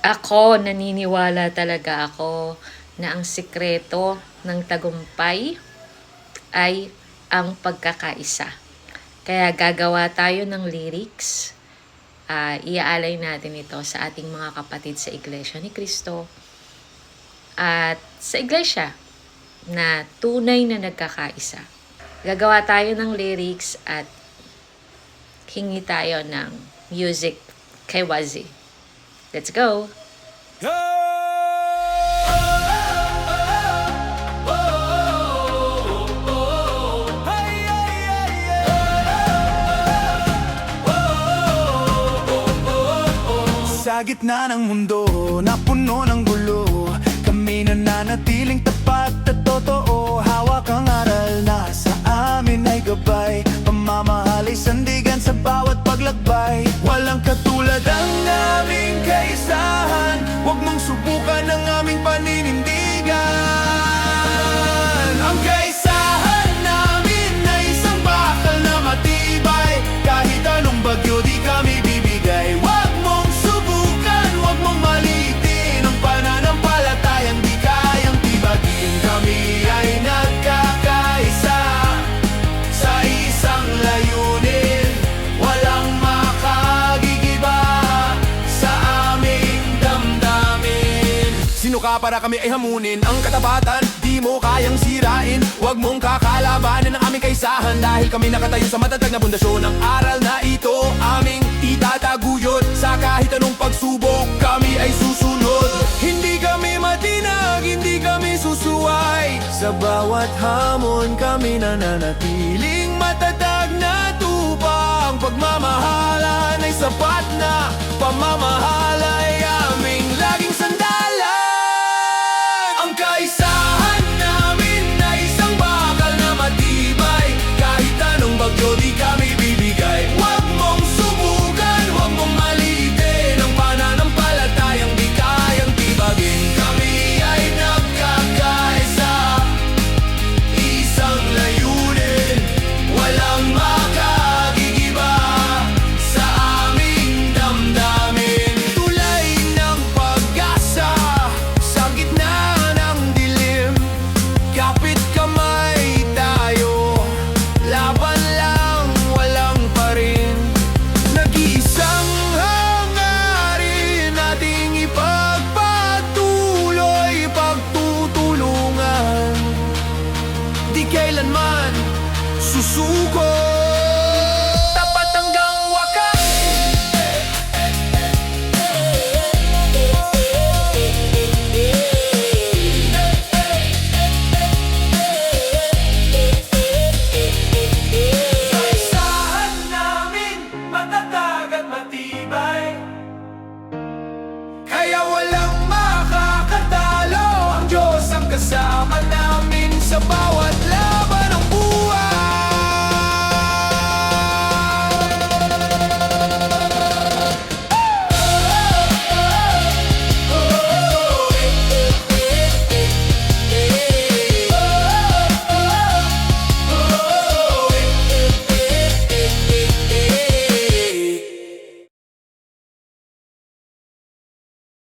Ako, naniniwala talaga ako na ang sikreto ng tagumpay ay ang pagkakaisa. Kaya gagawa tayo ng lyrics. Iaalay natin ito sa ating mga kapatid sa Iglesia ni Cristo at sa Iglesia na tunay na nagkakaisa. Gagawa tayo ng lyrics at hingi tayo ng music kay Wazi. Let's go! Sa gitna ng mundo na puno ng gulo, kami nananatiling tapat at totoo. Hawak ang aral na sa amin ay gabay, pamamahal ay sandigan sa bawat paglakbay. Walang katulad ang aming kaisahan, huwag mong subukan ang aming paninindigan. Ang kaisahan namin ay isang bakal na matibay, kahit anong bagyo di kami bibigay. Huwag mong subukan, huwag mong maliitin ang pananampalatayang di kayang tibagin. Kami ay nagkakaisa sa isang layunin, walang makagigiba sa aming damdamin. Sino ka para kami ay hamunin ang katapatan, di mo kayang sirain. Huwag mong kakalabanin ang aming kaisahan, dahil kami nakatayo sa matatag na pundasyon. Ang aral na ito aming itataguyod, sa kahit anong pagsubok kami ay susunod. Hindi kami matinag, hindi kami susuway, sa bawat hamon kami nananatiling matatag na tupa. Ang pagmamahalan ay sapat na, pamamahal ay aming laging sandalan. Ang kaisahan namin ay isang bakal na matibay, kahit anong bagyo di kami bibigay. Huwag mong subukan, huwag mong maliitin ang pananampalatayang di kayang tibagin. Kami ay nagkakaisa, isang layunin, walang makagigiba sa aming damdamin. Tulay ng pag-asa sa gitna ng dilim, kapit kamay tayo, laban lang, walang parin. Nag-iisang hangarin nating ipagpatuloy, pagtutulungan, di kailanman susuko. Tapat hanggang wakas. Kaisahan namin matatag at matibay, kaya walang makakatalo. Ang Diyos ang kasama namin sa bawat